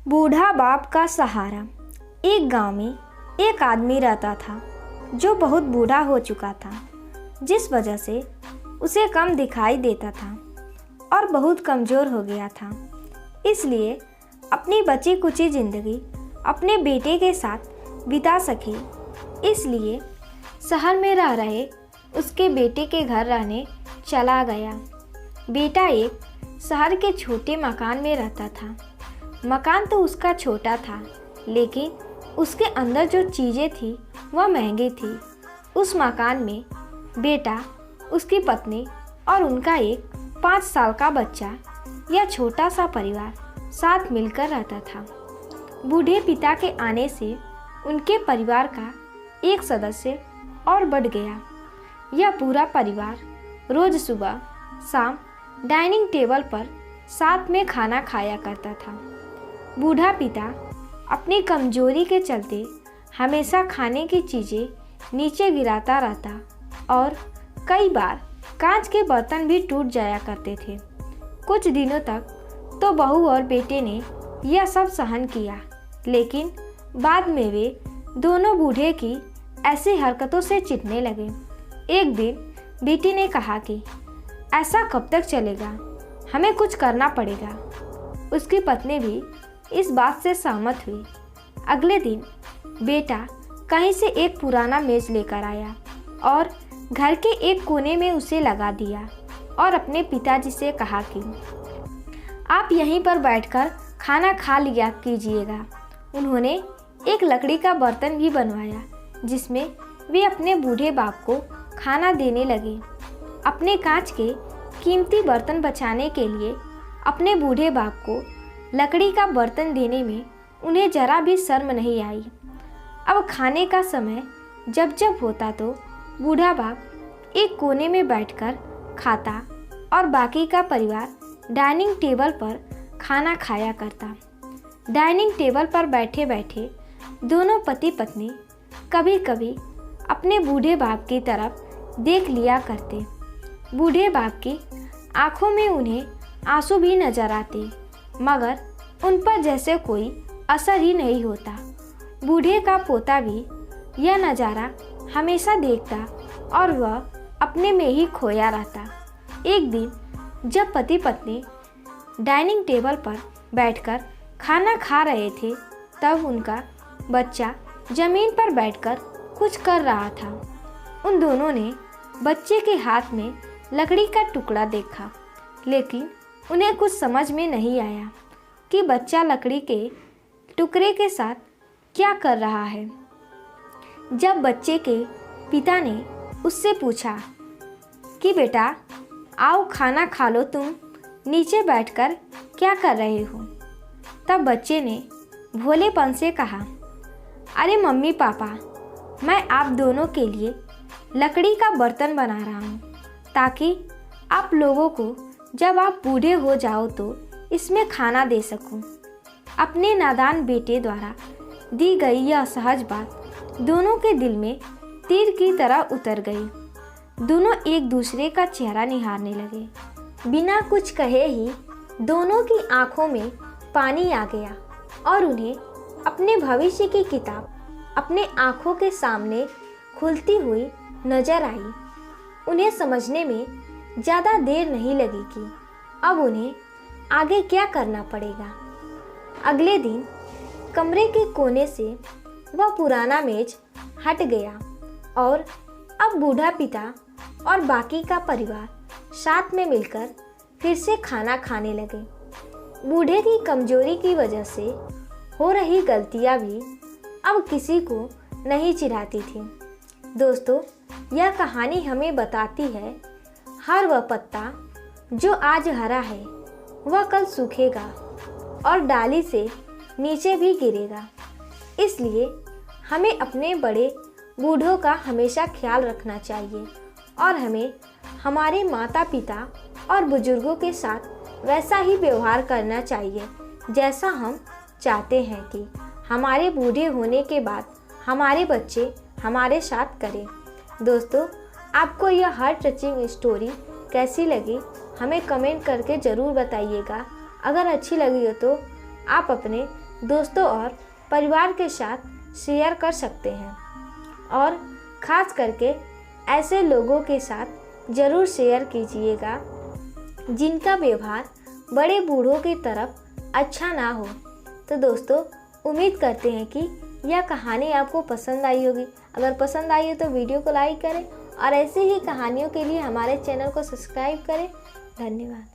बूढ़ा बाप का सहारा। एक गांव में एक आदमी रहता था जो बहुत बूढ़ा हो चुका था, जिस वजह से उसे कम दिखाई देता था और बहुत कमज़ोर हो गया था। इसलिए अपनी बची कुची ज़िंदगी अपने बेटे के साथ बिता सके, इसलिए शहर में रह रहे उसके बेटे के घर रहने चला गया। बेटा एक शहर के छोटे मकान में रहता था। मकान तो उसका छोटा था, लेकिन उसके अंदर जो चीज़ें थी वह महंगी थी। उस मकान में बेटा, उसकी पत्नी और उनका एक 5 साल का बच्चा, यह छोटा सा परिवार साथ मिलकर रहता था। बूढ़े पिता के आने से उनके परिवार का एक सदस्य और बढ़ गया। यह पूरा परिवार रोज़ सुबह शाम डाइनिंग टेबल पर साथ में खाना खाया करता था। बूढ़ा पिता अपनी कमजोरी के चलते हमेशा खाने की चीज़ें नीचे गिराता रहता और कई बार कांच के बर्तन भी टूट जाया करते थे। कुछ दिनों तक तो बहू और बेटे ने यह सब सहन किया, लेकिन बाद में वे दोनों बूढ़े की ऐसी हरकतों से चिढ़ने लगे। एक दिन बेटी ने कहा कि ऐसा कब तक चलेगा, हमें कुछ करना पड़ेगा। उसकी पत्नी भी इस बात से सहमत हुई। अगले दिन बेटा कहीं से एक पुराना मेज लेकर आया और घर के एक कोने में उसे लगा दिया और अपने पिताजी से कहा कि आप यहीं पर बैठकर खाना खा लिया कीजिएगा। उन्होंने एक लकड़ी का बर्तन भी बनवाया, जिसमें वे अपने बूढ़े बाप को खाना देने लगे। अपने कांच के कीमती बर्तन बचाने के लिए अपने बूढ़े बाप को लकड़ी का बर्तन देने में उन्हें जरा भी शर्म नहीं आई। अब खाने का समय जब जब होता तो बूढ़ा बाप एक कोने में बैठकर खाता और बाकी का परिवार डाइनिंग टेबल पर खाना खाया करता। डाइनिंग टेबल पर बैठे बैठे दोनों पति पत्नी कभी कभी अपने बूढ़े बाप की तरफ देख लिया करते। बूढ़े बाप की आंखों में उन्हें आंसू भी नजर आते, मगर उन पर जैसे कोई असर ही नहीं होता। बूढ़े का पोता भी यह नज़ारा हमेशा देखता और वह अपने में ही खोया रहता। एक दिन जब पति पत्नी डाइनिंग टेबल पर बैठकर खाना खा रहे थे, तब उनका बच्चा जमीन पर बैठकर कुछ कर रहा था। उन दोनों ने बच्चे के हाथ में लकड़ी का टुकड़ा देखा, लेकिन उन्हें कुछ समझ में नहीं आया कि बच्चा लकड़ी के टुकड़े के साथ क्या कर रहा है। जब बच्चे के पिता ने उससे पूछा कि बेटा आओ खाना खा लो, तुम नीचे बैठकर क्या कर रहे हो, तब बच्चे ने भोलेपन से कहा, अरे मम्मी पापा, मैं आप दोनों के लिए लकड़ी का बर्तन बना रहा हूँ, ताकि आप लोगों को जब आप बूढ़े हो जाओ तो इसमें खाना दे सकूं। अपने नादान बेटे द्वारा दी गई यह सहज बात दोनों के दिल में तीर की तरह उतर गई। दोनों एक दूसरे का चेहरा निहारने लगे। बिना कुछ कहे ही दोनों की आंखों में पानी आ गया और उन्हें अपने भविष्य की किताब अपने आंखों के सामने खुलती हुई नजर आई। उन्हें समझने में ज़्यादा देर नहीं लगी कि अब उन्हें आगे क्या करना पड़ेगा। अगले दिन कमरे के कोने से वह पुराना मेज हट गया और अब बूढ़ा पिता और बाकी का परिवार साथ में मिलकर फिर से खाना खाने लगे। बूढ़े की कमजोरी की वजह से हो रही गलतियां भी अब किसी को नहीं चिढ़ाती थी। दोस्तों, यह कहानी हमें बताती है, हर वह पत्ता जो आज हरा है वह कल सूखेगा और डाली से नीचे भी गिरेगा। इसलिए हमें अपने बड़े बूढ़ों का हमेशा ख्याल रखना चाहिए और हमें हमारे माता पिता और बुजुर्गों के साथ वैसा ही व्यवहार करना चाहिए जैसा हम चाहते हैं कि हमारे बूढ़े होने के बाद हमारे बच्चे हमारे साथ करें। दोस्तों, आपको यह हार्ट टचिंग स्टोरी कैसी लगी हमें कमेंट करके ज़रूर बताइएगा। अगर अच्छी लगी हो तो आप अपने दोस्तों और परिवार के साथ शेयर कर सकते हैं और ख़ास करके ऐसे लोगों के साथ ज़रूर शेयर कीजिएगा जिनका व्यवहार बड़े बूढ़ों की तरफ अच्छा ना हो। तो दोस्तों, उम्मीद करते हैं कि यह कहानी आपको पसंद आई होगी। अगर पसंद आई हो तो वीडियो को लाइक करें और ऐसे ही कहानियों के लिए हमारे चैनल को सब्सक्राइब करें। धन्यवाद।